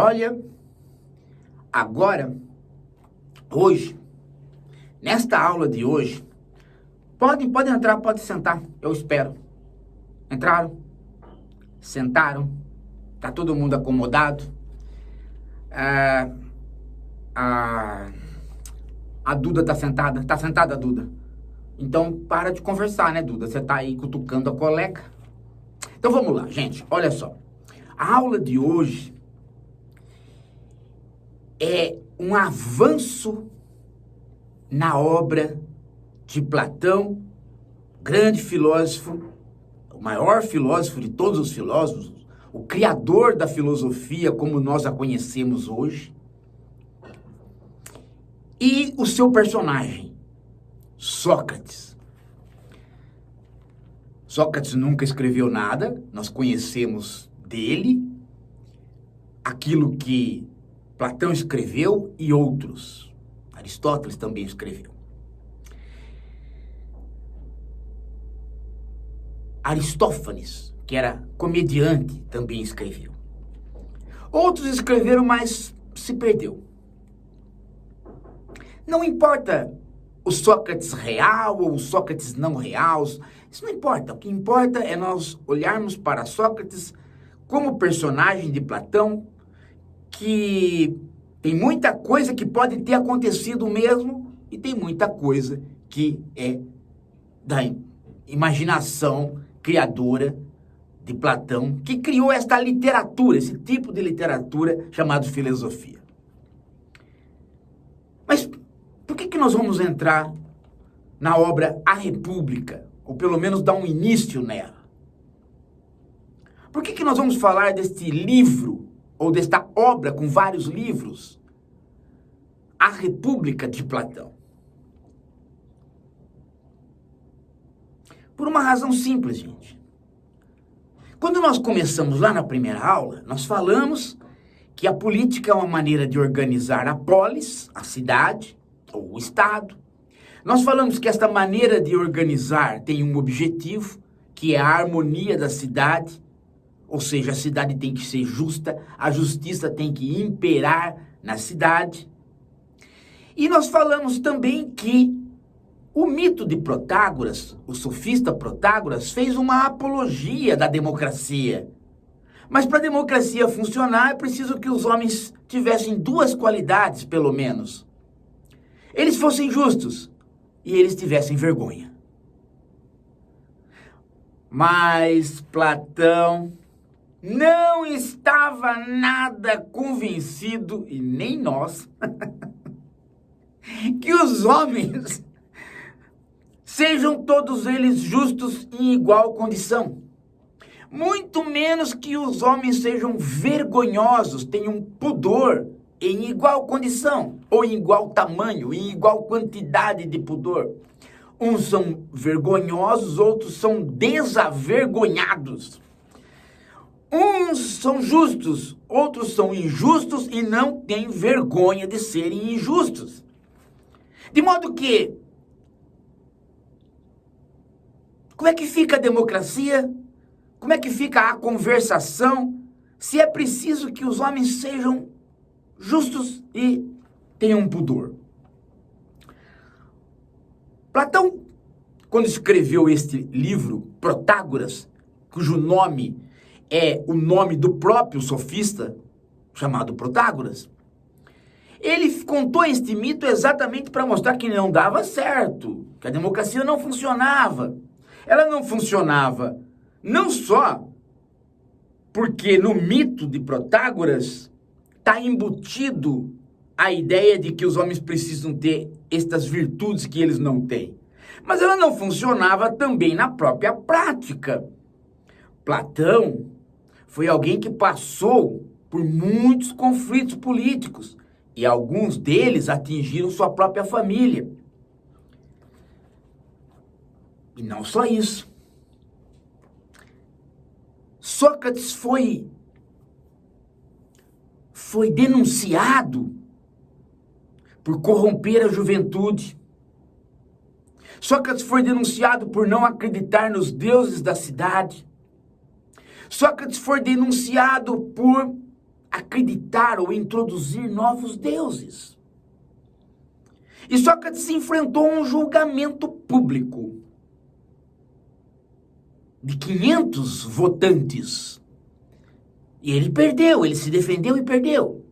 Olha, agora, hoje, nesta aula de hoje, pode entrar, pode sentar, eu espero. Entraram? Sentaram? Tá todo mundo acomodado? A Duda tá sentada? Tá sentada, Duda? Então, para de conversar, né, Duda? Você tá aí cutucando a colega. Então, vamos lá, gente. Olha só. A aula de hoje é um avanço na obra de Platão, grande filósofo, o maior filósofo de todos os filósofos, o criador da filosofia como nós a conhecemos hoje, e o seu personagem, Sócrates. Sócrates nunca escreveu nada, nós conhecemos dele aquilo que Platão escreveu e outros. Aristóteles também escreveu. Aristófanes, que era comediante, também escreveu. Outros escreveram, mas se perdeu. Não importa o Sócrates real ou o Sócrates não real, isso não importa. O que importa é nós olharmos para Sócrates como personagem de Platão, que tem muita coisa que pode ter acontecido mesmo e tem muita coisa que é da imaginação criadora de Platão, que criou esta literatura, esse tipo de literatura chamada filosofia. Mas por que nós vamos entrar na obra A República, ou pelo menos dar um início nela? Por que nós vamos falar deste livro, ou desta obra com vários livros, A República de Platão? Por uma razão simples, gente. Quando nós começamos lá na primeira aula, nós falamos que a política é uma maneira de organizar a polis, a cidade, ou o Estado. Nós falamos que esta maneira de organizar tem um objetivo, que é a harmonia da cidade, ou seja, a cidade tem que ser justa, a justiça tem que imperar na cidade. E nós falamos também que o mito de Protágoras, o sofista Protágoras, fez uma apologia da democracia. Mas para a democracia funcionar, é preciso que os homens tivessem duas qualidades, pelo menos. Eles fossem justos e eles tivessem vergonha. Mas Platão não estava nada convencido, e nem nós, que os homens sejam todos eles justos em igual condição. Muito menos que os homens sejam vergonhosos, tenham pudor em igual condição, ou em igual tamanho, em igual quantidade de pudor. Uns são vergonhosos, outros são desavergonhados. Uns são justos, outros são injustos e não têm vergonha de serem injustos. De modo que, como é que fica a democracia? Como é que fica a conversação? Se é preciso que os homens sejam justos e tenham pudor. Platão, quando escreveu este livro, Protágoras, cujo nome é o nome do próprio sofista, chamado Protágoras, ele contou este mito exatamente para mostrar que não dava certo, que a democracia não funcionava. Ela não funcionava não só porque no mito de Protágoras está embutido a ideia de que os homens precisam ter estas virtudes que eles não têm, mas ela não funcionava também na própria prática. Platão foi alguém que passou por muitos conflitos políticos e alguns deles atingiram sua própria família. E não só isso. Sócrates foi denunciado por corromper a juventude. Sócrates foi denunciado por não acreditar nos deuses da cidade. Sócrates foi denunciado por acreditar ou introduzir novos deuses. E Sócrates se enfrentou a um julgamento público de 500 votantes. E ele perdeu, ele se defendeu e perdeu.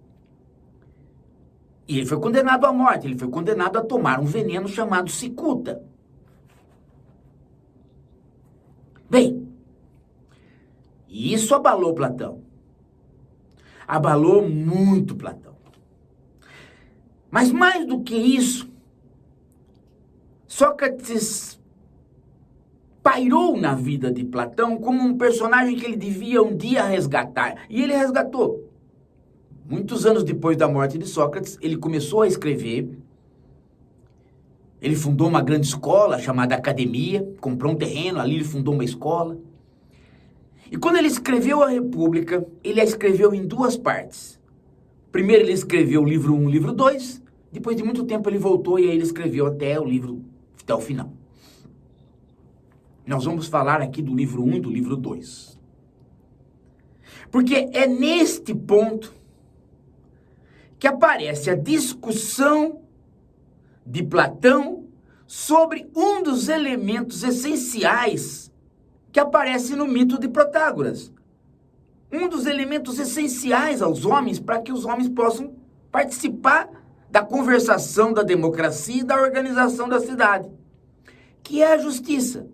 E ele foi condenado à morte, ele foi condenado a tomar um veneno chamado cicuta. Bem, isso abalou Platão. Abalou muito Platão. Mas mais do que isso, Sócrates pairou na vida de Platão como um personagem que ele devia um dia resgatar. E ele resgatou. Muitos anos depois da morte de Sócrates, ele começou a escrever. Ele fundou uma grande escola chamada Academia, comprou um terreno, ali ele fundou uma escola. E quando ele escreveu a República, ele a escreveu em duas partes. Primeiro ele escreveu o livro 1, livro 2, depois de muito tempo ele voltou e aí ele escreveu até o final. Nós vamos falar aqui do livro 1 e do livro 2. Porque é neste ponto que aparece a discussão de Platão sobre um dos elementos essenciais que aparece no mito de Protágoras. Um dos elementos essenciais aos homens para que os homens possam participar da conversação, da democracia e da organização da cidade, que é a justiça.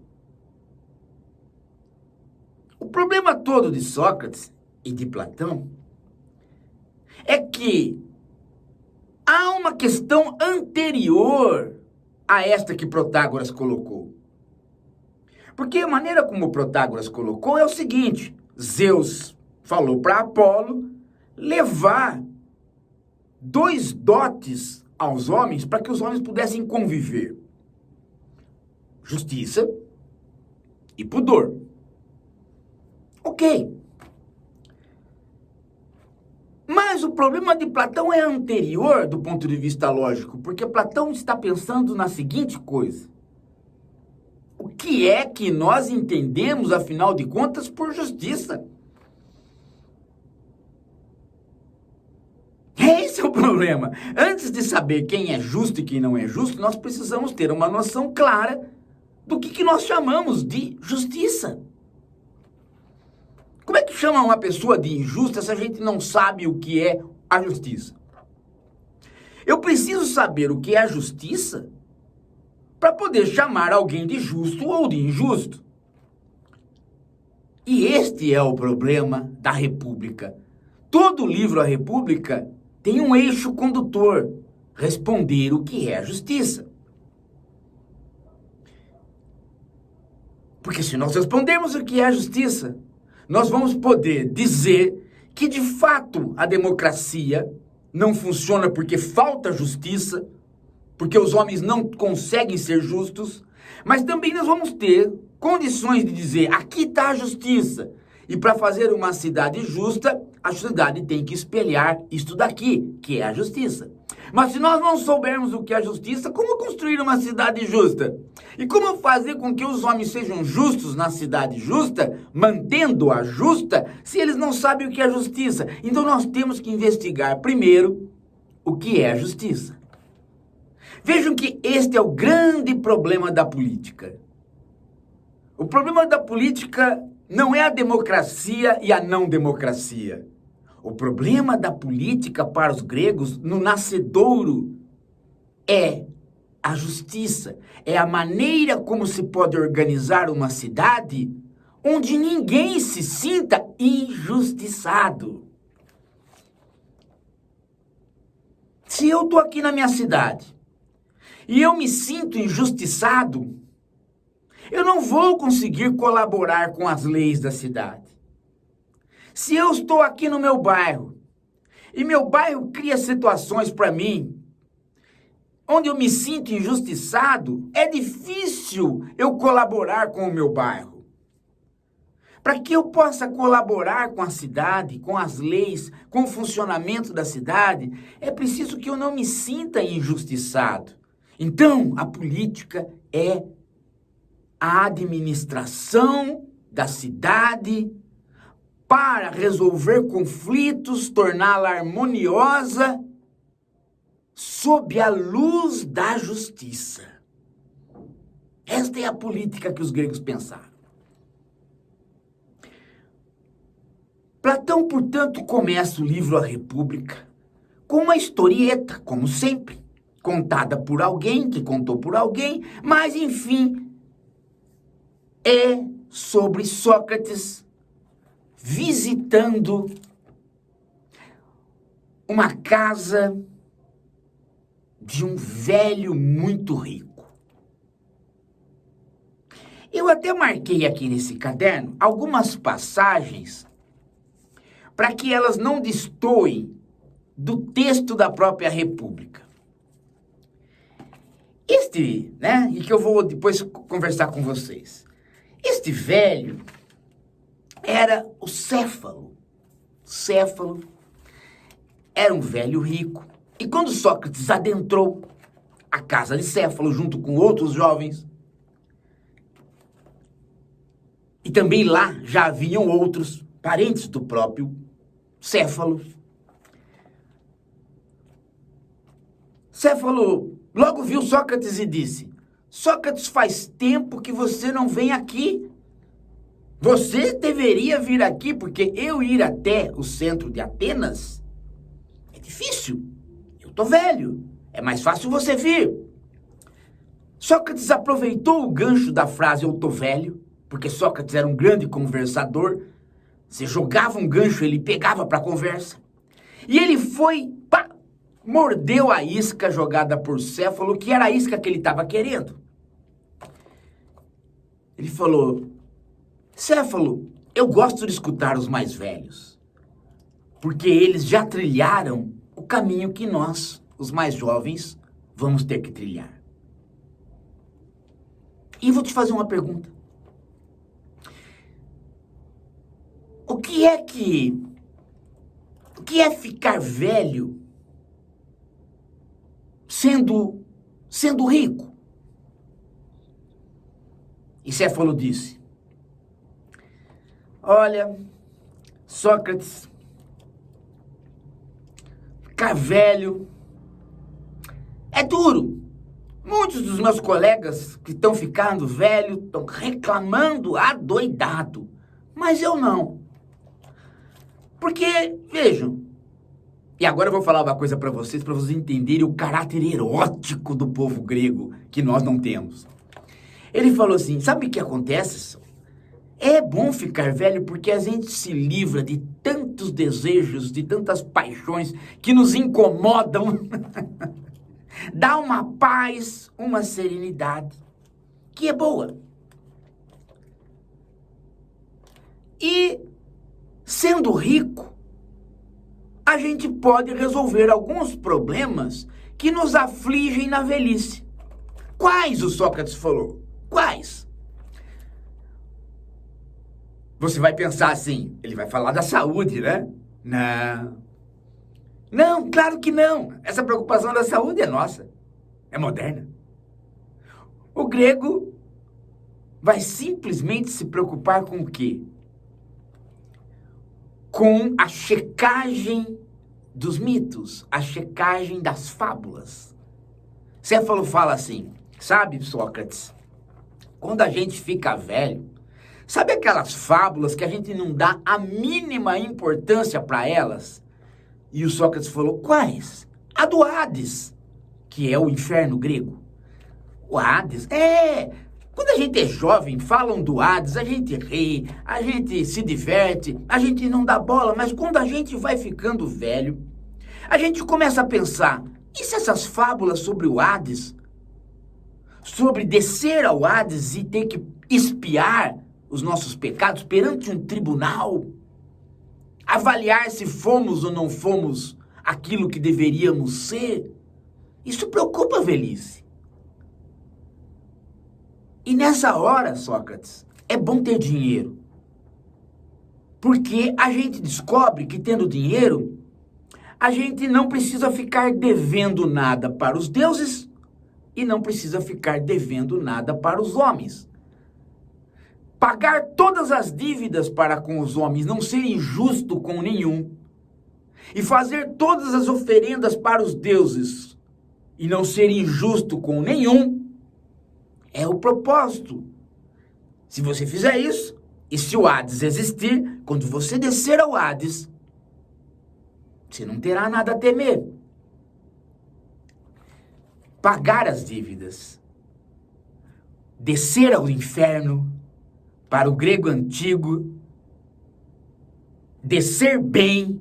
O problema todo de Sócrates e de Platão é que há uma questão anterior a esta que Protágoras colocou. Porque a maneira como Protágoras colocou é o seguinte: Zeus falou para Apolo levar 2 dotes aos homens para que os homens pudessem conviver: justiça e pudor. Ok. Mas o problema de Platão é anterior do ponto de vista lógico, porque Platão está pensando na seguinte coisa: o que é que nós entendemos, afinal de contas, por justiça? Esse é o problema. Antes de saber quem é justo e quem não é justo, nós precisamos ter uma noção clara do que nós chamamos de justiça. Como é que chama uma pessoa de injusta se a gente não sabe o que é a justiça? Eu preciso saber o que é a justiça para poder chamar alguém de justo ou de injusto. E este é o problema da República. Todo livro A República tem um eixo condutor: responder o que é a justiça. Porque se nós respondermos o que é a justiça, nós vamos poder dizer que, de fato, a democracia não funciona porque falta justiça, porque os homens não conseguem ser justos, mas também nós vamos ter condições de dizer: aqui está a justiça. E para fazer uma cidade justa, a cidade tem que espelhar isto daqui, que é a justiça. Mas se nós não soubermos o que é a justiça, como construir uma cidade justa? E como fazer com que os homens sejam justos na cidade justa, mantendo-a justa, se eles não sabem o que é justiça? Então nós temos que investigar primeiro o que é a justiça. Vejam que este é o grande problema da política. O problema da política não é a democracia e a não democracia. O problema da política para os gregos, no nascedouro, é a justiça. É a maneira como se pode organizar uma cidade onde ninguém se sinta injustiçado. Se eu estou aqui na minha cidade e eu me sinto injustiçado, eu não vou conseguir colaborar com as leis da cidade. Se eu estou aqui no meu bairro e meu bairro cria situações para mim onde eu me sinto injustiçado, é difícil eu colaborar com o meu bairro. Para que eu possa colaborar com a cidade, com as leis, com o funcionamento da cidade, é preciso que eu não me sinta injustiçado. Então, a política é a administração da cidade para resolver conflitos, torná-la harmoniosa sob a luz da justiça. Esta é a política que os gregos pensaram. Platão, portanto, começa o livro A República com uma historieta, como sempre, contada por alguém, que contou por alguém, mas, enfim, é sobre Sócrates visitando uma casa de um velho muito rico. Eu até marquei aqui nesse caderno algumas passagens para que elas não destoem do texto da própria República. E que eu vou depois conversar com vocês. Este velho era o Céfalo. Céfalo era um velho rico. E quando Sócrates adentrou a casa de Céfalo junto com outros jovens, e também lá já haviam outros parentes do próprio Céfalo. Céfalo logo viu Sócrates e disse: Sócrates, faz tempo que você não vem aqui. Você deveria vir aqui, porque eu ir até o centro de Atenas é difícil. Eu tô velho. É mais fácil você vir. Sócrates aproveitou o gancho da frase eu tô velho, porque Sócrates era um grande conversador. Você jogava um gancho, ele pegava para conversa. E ele foi, mordeu a isca jogada por Céfalo, que era a isca que ele estava querendo. Ele falou: Céfalo, eu gosto de escutar os mais velhos, porque eles já trilharam o caminho que nós, os mais jovens, vamos ter que trilhar. E vou te fazer uma pergunta. O que é ficar velho sendo rico? E Céfalo disse: olha, Sócrates, ficar velho é duro. Muitos dos meus colegas que estão ficando velhos estão reclamando adoidado, mas eu não. Porque, vejam, e agora eu vou falar uma coisa para vocês entenderem o caráter erótico do povo grego, que nós não temos. Ele falou assim: sabe o que acontece? É bom ficar velho porque a gente se livra de tantos desejos, de tantas paixões que nos incomodam. Dá uma paz, uma serenidade, que é boa. E, sendo rico, a gente pode resolver alguns problemas que nos afligem na velhice. Quais, o Sócrates falou? Quais? Você vai pensar assim, ele vai falar da saúde, né? Não, claro que não. Essa preocupação da saúde é nossa, é moderna. O grego vai simplesmente se preocupar com o quê? Com a checagem dos mitos, a checagem das fábulas. Céfalo fala assim: sabe, Sócrates, quando a gente fica velho, sabe aquelas fábulas que a gente não dá a mínima importância para elas? E o Sócrates falou: quais? A do Hades, que é o inferno grego. O Hades quando a gente é jovem, falam do Hades, a gente ri, a gente se diverte, a gente não dá bola, mas quando a gente vai ficando velho, a gente começa a pensar: e se essas fábulas sobre o Hades, sobre descer ao Hades e ter que expiar os nossos pecados perante um tribunal, avaliar se fomos ou não fomos aquilo que deveríamos ser, isso preocupa a velhice. E nessa hora, Sócrates, é bom ter dinheiro. Porque a gente descobre que tendo dinheiro, a gente não precisa ficar devendo nada para os deuses e não precisa ficar devendo nada para os homens. pagar todas as dívidas para com os homens, não ser injusto com nenhum, e fazer todas as oferendas para os deuses, e não ser injusto com nenhum, é o propósito. Se você fizer isso, e se o Hades existir, quando você descer ao Hades, você não terá nada a temer. Pagar as dívidas, descer ao inferno, para o grego antigo, descer bem,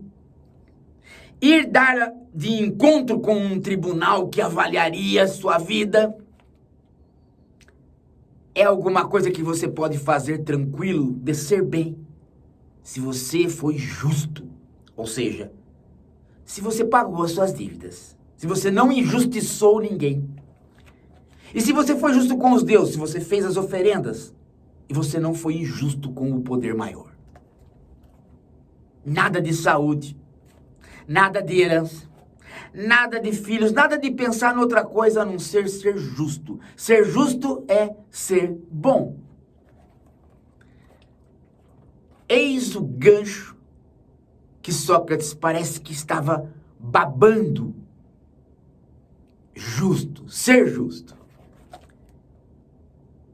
ir dar de encontro com um tribunal que avaliaria a sua vida, é alguma coisa que você pode fazer tranquilo, descer bem, se você foi justo. Ou seja, se você pagou as suas dívidas, se você não injustiçou ninguém, e se você foi justo com os deuses, se você fez as oferendas, e você não foi injusto com o poder maior. Nada de saúde, nada de herança, nada de filhos, nada de pensar em outra coisa a não ser justo. Ser justo é ser bom. Eis o gancho que Sócrates parece que estava babando. Justo, ser justo.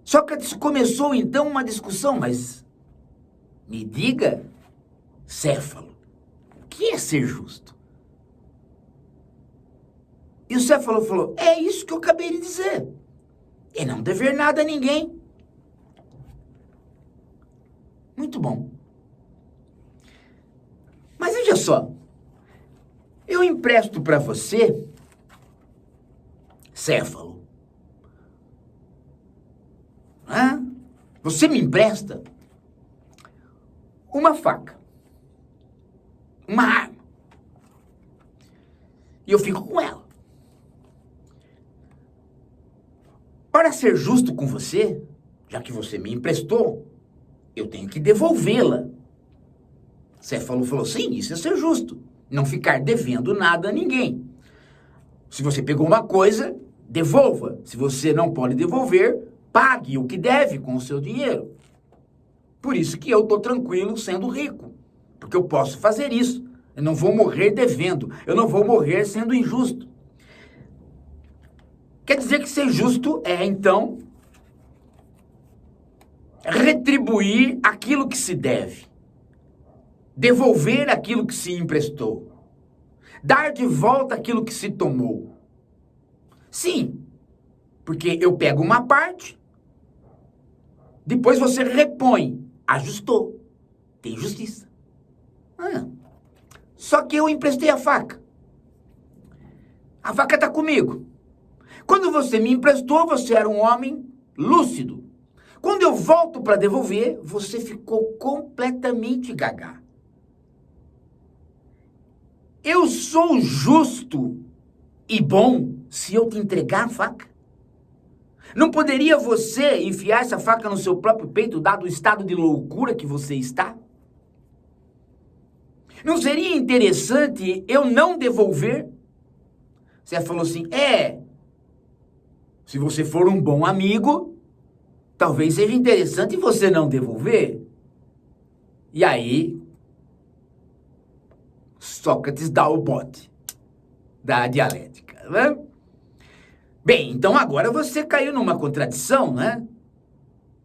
Sócrates começou então uma discussão, mas me diga, Céfalo, o que é ser justo? E o Céfalo falou, é isso que eu acabei de dizer, é não dever nada a ninguém. Muito bom. Mas veja só, eu empresto para você, Céfalo, você me empresta uma faca, uma arma, e eu fico com ela. Para ser justo com você, já que você me emprestou, eu tenho que devolvê-la. Céfalo falou, sim, isso é ser justo, não ficar devendo nada a ninguém. Se você pegou uma coisa, devolva. Se você não pode devolver, pague o que deve com o seu dinheiro. Por isso que eu estou tranquilo sendo rico. Porque eu posso fazer isso. Eu não vou morrer devendo. Eu não vou morrer sendo injusto. Quer dizer que ser justo é, então, retribuir aquilo que se deve. Devolver aquilo que se emprestou. Dar de volta aquilo que se tomou. Sim, porque eu pego uma parte, depois você repõe. Ajustou. Tem justiça. Só que eu emprestei a faca. A faca está comigo. Quando você me emprestou, você era um homem lúcido. Quando eu volto para devolver, você ficou completamente gagá. Eu sou justo e bom se eu te entregar a faca? Não poderia você enfiar essa faca no seu próprio peito, dado o estado de loucura que você está? Não seria interessante eu não devolver? Você falou assim, se você for um bom amigo, talvez seja interessante você não devolver. E aí, Sócrates dá o bote da dialética, né? Bem, então agora você caiu numa contradição, né?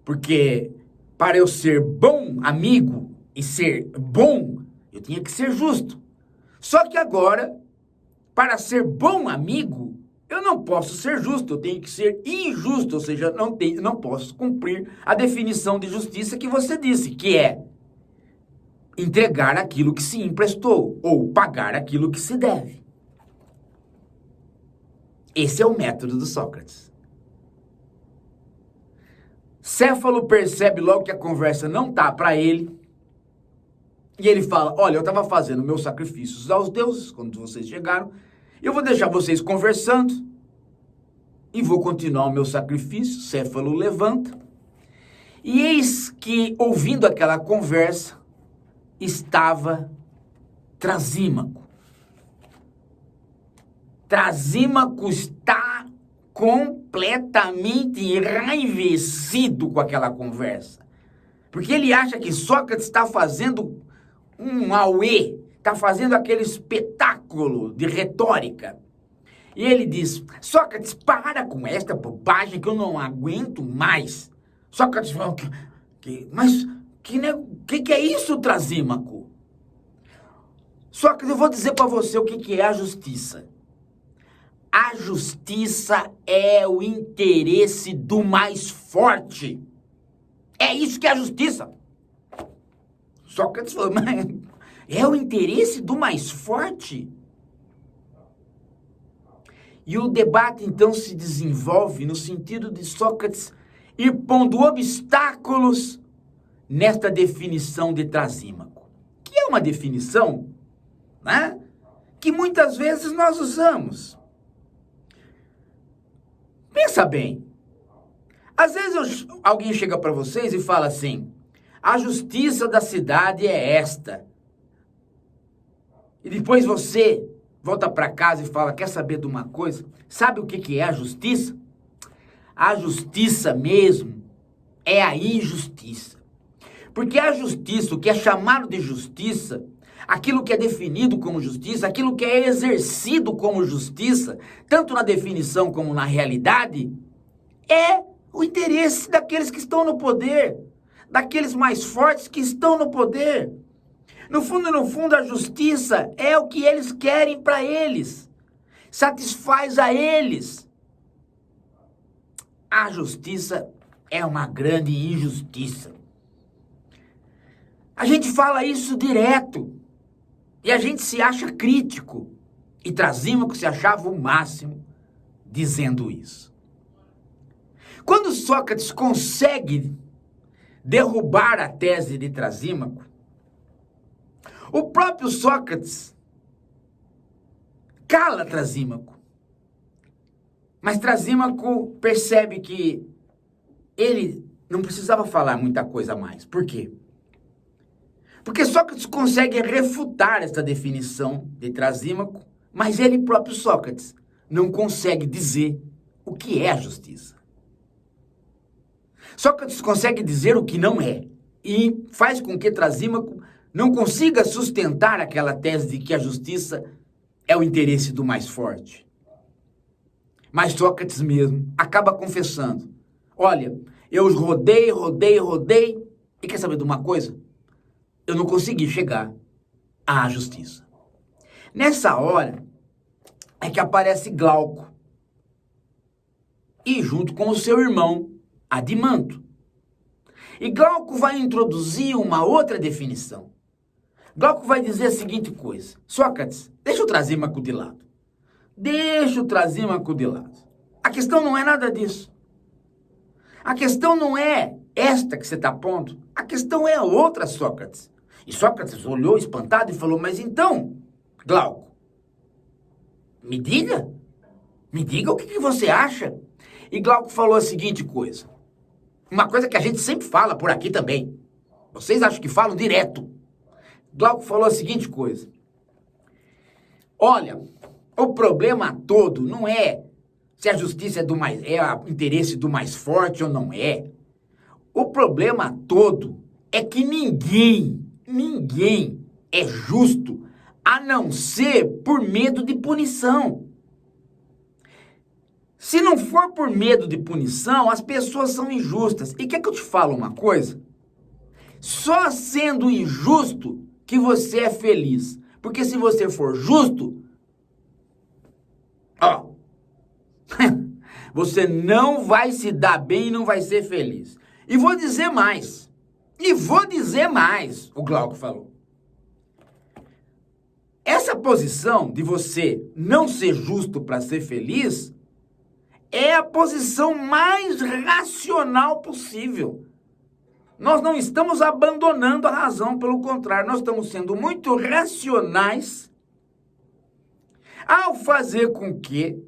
Porque para eu ser bom amigo e ser bom, eu tinha que ser justo. Só que agora, para ser bom amigo, eu não posso ser justo, eu tenho que ser injusto, ou seja, não posso cumprir a definição de justiça que você disse, que é entregar aquilo que se emprestou, ou pagar aquilo que se deve. Esse é o método do Sócrates. Céfalo percebe logo que a conversa não tá para ele, e ele fala, olha, eu estava fazendo meus sacrifícios aos deuses, quando vocês chegaram, eu vou deixar vocês conversando, e vou continuar o meu sacrifício. Céfalo levanta, e eis que, ouvindo aquela conversa, estava Trasímaco. Trasímaco está completamente enraivecido com aquela conversa. Porque ele acha que Sócrates está fazendo um auê, está fazendo aquele espetáculo de retórica. E ele diz, Sócrates, para com esta bobagem que eu não aguento mais. Sócrates fala, mas que é isso, Trasímaco? Sócrates, eu vou dizer para você o que é a justiça. A justiça é o interesse do mais forte. É isso que é a justiça. Sócrates falou, mas é o interesse do mais forte? E o debate, então, se desenvolve no sentido de Sócrates ir pondo obstáculos nesta definição de Trasímaco, que é uma definição, né, que muitas vezes nós usamos. Pensa bem. Às vezes alguém chega para vocês e fala assim, a justiça da cidade é esta. E depois você volta para casa e fala, quer saber de uma coisa? Sabe o que é a justiça? A justiça mesmo é a injustiça. Porque a justiça, o que é chamado de justiça, aquilo que é definido como justiça, aquilo que é exercido como justiça, tanto na definição como na realidade, é o interesse daqueles que estão no poder, daqueles mais fortes que estão no poder. No fundo, a justiça é o que eles querem para eles. Satisfaz a eles. A justiça é uma grande injustiça. A gente fala isso direto. E a gente se acha crítico. E Trasímaco se achava o máximo dizendo isso. Quando Sócrates consegue derrubar a tese de Trasímaco, o próprio Sócrates cala Trasímaco. Mas Trasímaco percebe que ele não precisava falar muita coisa mais. Por quê? Porque Sócrates consegue refutar essa definição de Trasímaco, mas ele próprio, Sócrates, não consegue dizer o que é a justiça. Sócrates consegue dizer o que não é e faz com que Trasímaco não consiga sustentar aquela tese de que a justiça é o interesse do mais forte. Mas Sócrates mesmo acaba confessando, olha, eu rodei, e quer saber de uma coisa? Eu não consegui chegar à justiça. Nessa hora é que aparece Glauco, e junto com o seu irmão, Adimanto. E Glauco vai introduzir uma outra definição. Glauco vai dizer a seguinte coisa, Sócrates, deixa o Trasímaco de lado. Deixa o Trasímaco de lado. A questão não é nada disso. A questão não é esta que você está pondo. A questão é outra, Sócrates. E Sócrates olhou espantado e falou, mas então, Glauco, me diga o que você acha. E Glauco falou a seguinte coisa. Uma coisa que a gente sempre fala por aqui também. Vocês acham que falam direto. Glauco falou a seguinte coisa. Olha, o problema todo não é se a justiça é o interesse do mais forte ou não é. O problema todo é que ninguém é justo a não ser por medo de punição. Se não for por medo de punição, as pessoas são injustas. E quer que eu te fale uma coisa? Só sendo injusto que você é feliz. Porque se você for justo, você não vai se dar bem e não vai ser feliz. E vou dizer mais, o Glauco falou. Essa posição de você não ser justo para ser feliz é a posição mais racional possível. Nós não estamos abandonando a razão, pelo contrário, nós estamos sendo muito racionais ao fazer com que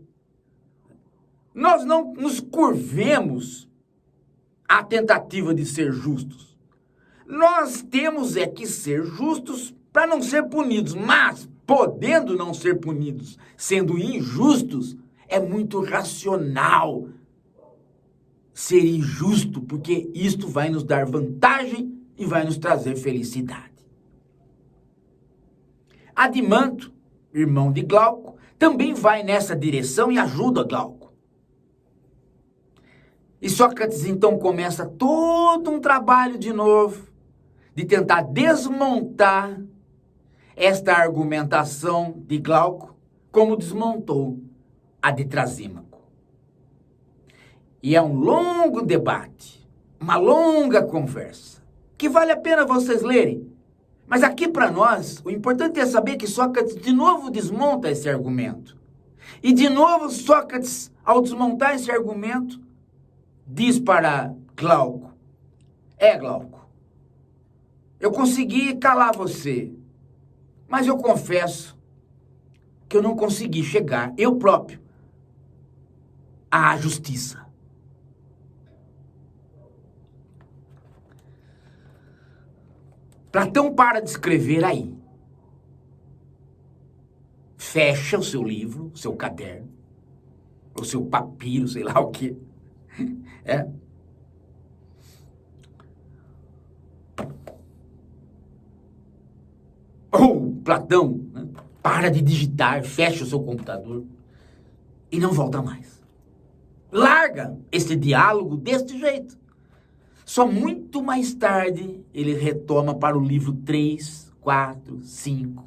nós não nos curvemos à tentativa de ser justos. Nós temos que ser justos para não ser punidos, mas podendo não ser punidos, sendo injustos, é muito racional ser injusto, porque isto vai nos dar vantagem e vai nos trazer felicidade. Adimanto, irmão de Glauco, também vai nessa direção e ajuda Glauco. E Sócrates então começa todo um trabalho de novo, de tentar desmontar esta argumentação de Glauco, como desmontou a de Trasímaco. E é um longo debate, uma longa conversa, que vale a pena vocês lerem. Mas aqui para nós, o importante é saber que Sócrates de novo desmonta esse argumento. E de novo Sócrates, ao desmontar esse argumento, diz para Glauco: Glauco, eu consegui calar você, mas eu confesso que eu não consegui chegar, eu próprio, à justiça. Platão para de escrever aí. Fecha o seu livro, o seu caderno, o seu papiro, sei lá o quê. Ou Platão, né, para de digitar, fecha o seu computador e não volta mais. Larga esse diálogo deste jeito. Só muito mais tarde ele retoma para o livro 3, 4, 5.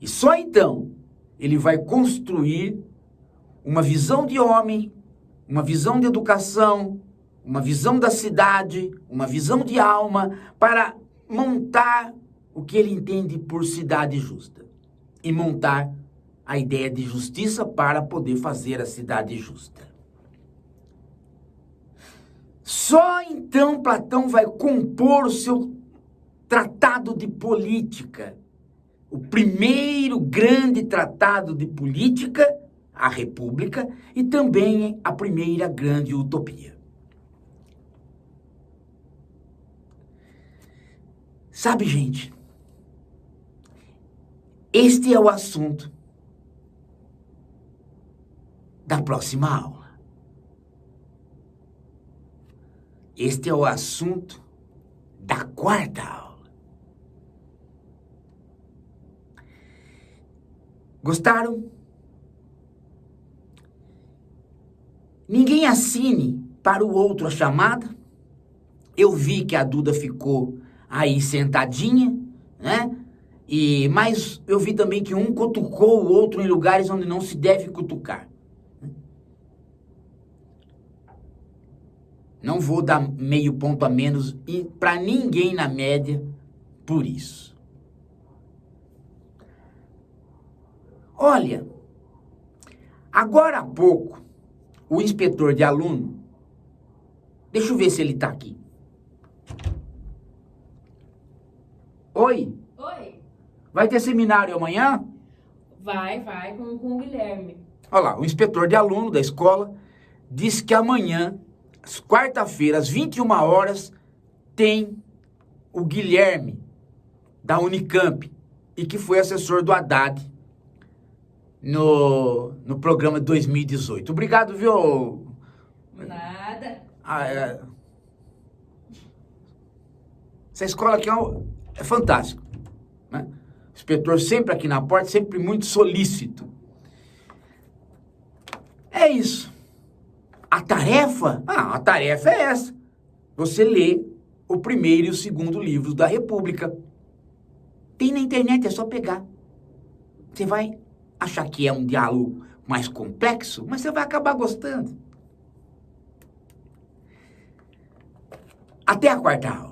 E só então ele vai construir uma visão de homem, uma visão de educação, uma visão da cidade, uma visão de alma, para montar o que ele entende por cidade justa. E montar a ideia de justiça para poder fazer a cidade justa. Só então Platão vai compor o seu tratado de política. O primeiro grande tratado de política, a República, e também a primeira grande utopia. Sabe, gente, este é o assunto da próxima aula. Este é o assunto da quarta aula. Gostaram? Ninguém assine para o outro a chamada. Eu vi que a Duda ficou aí sentadinha, né? Mas eu vi também que um cutucou o outro em lugares onde não se deve cutucar. Não vou dar meio ponto a menos para ninguém na média por isso. Olha, agora há pouco, o inspetor de aluno, deixa eu ver se ele está aqui. Oi? Oi, Vai ter seminário amanhã? vai com o Guilherme. Olha lá, o inspetor de aluno da escola disse que amanhã, quarta-feira, às 21 horas, tem o Guilherme, da Unicamp, e que foi assessor do Haddad no programa de 2018. Obrigado, viu? Nada. Essa escola aqui é fantástica, né? O inspetor sempre aqui na porta, sempre muito solícito. É isso. A tarefa é essa. Você lê o primeiro e o segundo livros da República. Tem na internet, é só pegar. Você vai achar que é um diálogo mais complexo, mas você vai acabar gostando. Até a quarta aula.